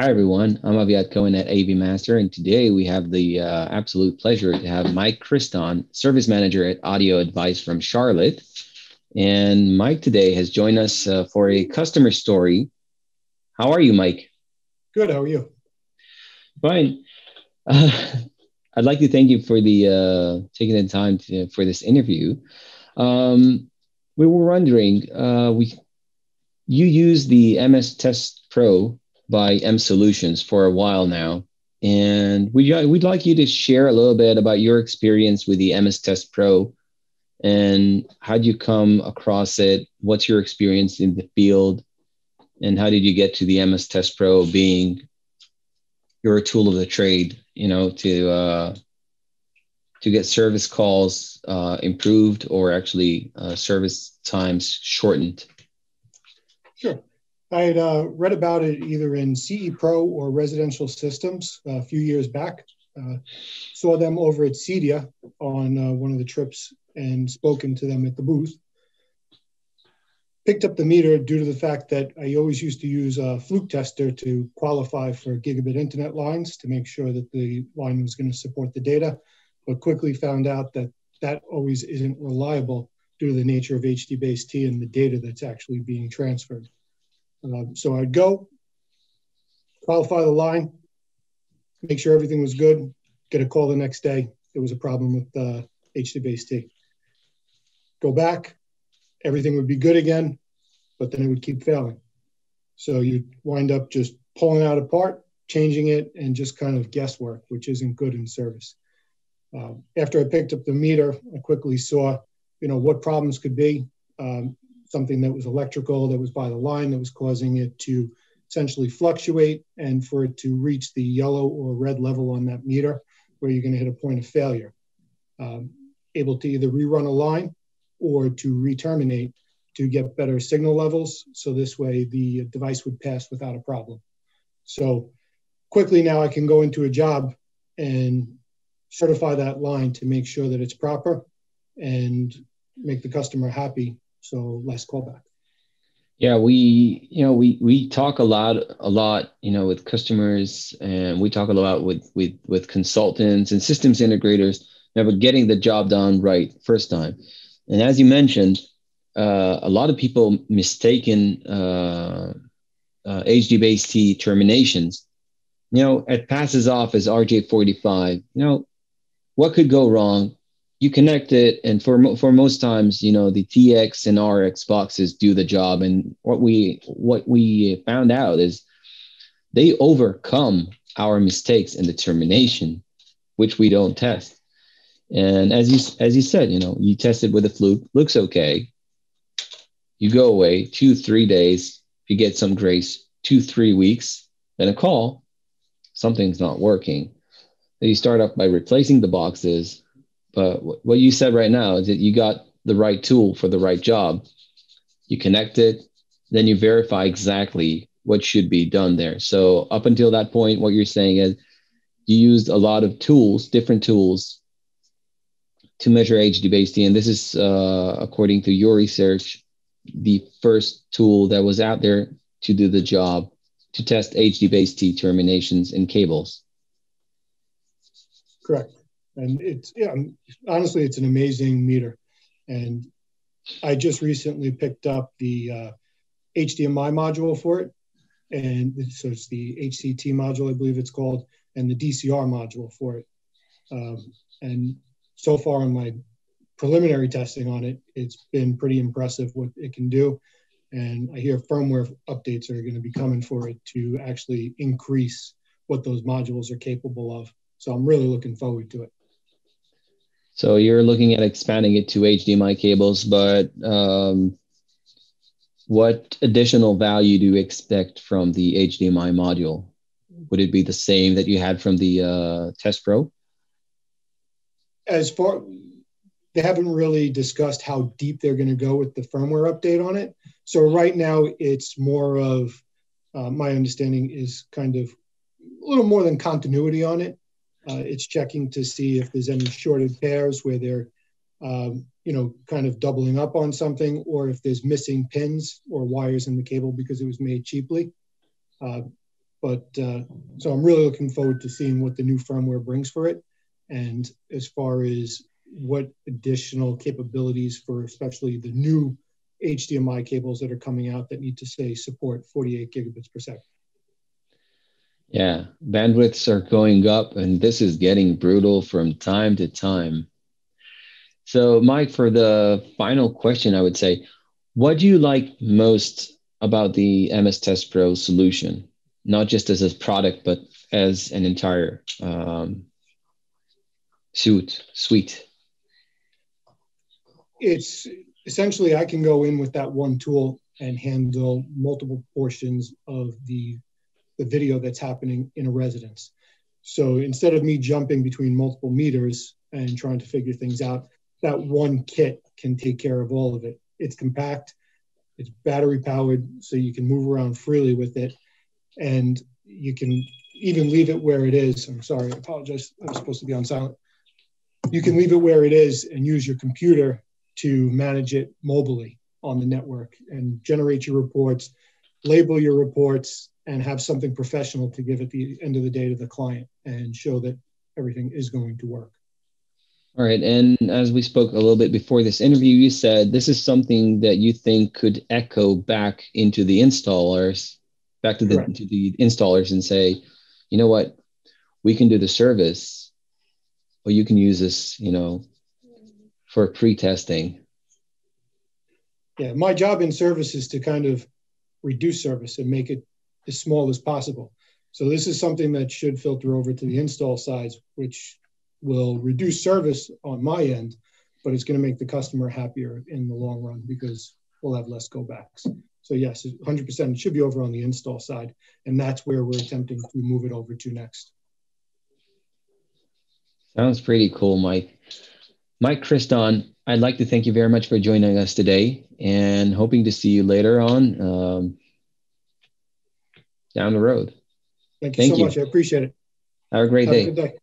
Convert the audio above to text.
Hi, everyone. I'm Aviat Cohen at AV Master, and today we have the absolute pleasure to have Mike Christon, Service Manager at Audio Advice from Charlotte. And Mike today has joined us for a customer story. How are you, Mike? Good. How are you? Fine. I'd like to thank you for the taking the time for this interview. We were wondering, you use the MS Test Pro by MSolutions for a while now, and we'd like you to share a little bit about your experience with the MS Test Pro and how'd you come across it? What's your experience in the field, and how did you get to the MS Test Pro being your tool of the trade? To get service calls improved or actually service times shortened. Sure. I had read about it either in CE Pro or Residential Systems a few years back. Saw them over at CEDIA on one of the trips and spoken to them at the booth. Picked up the meter due to the fact that I always used to use a fluke tester to qualify for gigabit internet lines to make sure that the line was going to support the data, but quickly found out that that always isn't reliable due to the nature of HDBaseT and the data that's actually being transferred. So I'd go, qualify the line, make sure everything was good, get a call the next day. There was a problem with HDBaseT. Go back, everything would be good again, but then it would keep failing. So you'd wind up just pulling it apart, changing it, and just kind of guesswork, which isn't good in service. After I picked up the meter, I quickly saw, what problems could be. Something that was electrical, that was by the line, that was causing it to essentially fluctuate, and for it to reach the yellow or red level on that meter, where you're going to hit a point of failure. Able to either rerun a line or to re-terminate to get better signal levels, so this way the device would pass without a problem. So quickly now I can go into a job and certify that line to make sure that it's proper and make the customer happy. So less callback. Yeah, we talk a lot, with customers, and we talk a lot with consultants and systems integrators, about getting the job done right first time. And as you mentioned, a lot of people mistaken HDBaseT terminations. It passes off as RJ45. What could go wrong? You connect it, and for most times, the TX and RX boxes do the job. And what we found out is they overcome our mistakes in the termination, which we don't test. And as you said, you test it with a fluke, looks okay. You go away 2-3 days, you get some grace, 2-3 weeks, then a call, something's not working. Then you start off by replacing the boxes. But what you said right now is that you got the right tool for the right job. You connect it, then you verify exactly what should be done there. So up until that point, what you're saying is you used a lot of tools, different tools, to measure HDBaseT. And this is, according to your research, the first tool that was out there to do the job to test HDBaseT terminations in cables. Correct. And honestly, it's an amazing meter. And I just recently picked up the HDMI module for it. And so it's the HCT module, I believe it's called, and the DCR module for it. And so far in my preliminary testing on it, it's been pretty impressive what it can do. And I hear firmware updates are going to be coming for it to actually increase what those modules are capable of. So I'm really looking forward to it. So you're looking at expanding it to HDMI cables, but what additional value do you expect from the HDMI module? Would it be the same that you had from the Test Pro? They haven't really discussed how deep they're going to go with the firmware update on it. So right now it's more of, my understanding is kind of a little more than continuity on it. It's checking to see if there's any shorted pairs where they're, kind of doubling up on something, or if there's missing pins or wires in the cable because it was made cheaply. But so I'm really looking forward to seeing what the new firmware brings for it. And as far as what additional capabilities for especially the new HDMI cables that are coming out that need to say support 48 gigabits per second. Yeah, bandwidths are going up, and this is getting brutal from time to time. So, Mike, for the final question, I would say, what do you like most about the MS Test Pro solution? Not just as a product, but as an entire suite. It's essentially, I can go in with that one tool and handle multiple portions of the video that's happening in a residence. So instead of me jumping between multiple meters and trying to figure things out, that one kit can take care of all of it. It's compact, it's battery powered, so you can move around freely with it. And you can even leave it where it is. I'm sorry, I apologize. I was supposed to be on silent. You can leave it where it is and use your computer to manage it mobilely on the network and generate your reports, label your reports, and have something professional to give at the end of the day to the client and show that everything is going to work. All right. And as we spoke a little bit before this interview, you said this is something that you think could echo back into the installers, back to the installers and say, you know what, we can do the service, or you can use this, for pre-testing. Yeah, my job in service is to kind of reduce service and make it as small as possible. So this is something that should filter over to the install sides, which will reduce service on my end, but it's going to make the customer happier in the long run because we'll have less go backs. So yes, 100% it should be over on the install side. And that's where we're attempting to move it over to next. Sounds pretty cool, Mike. Mike Christon, I'd like to thank you very much for joining us today and hoping to see you later on down the road. Thank you so much. I appreciate it. Have a great day. Have a good day.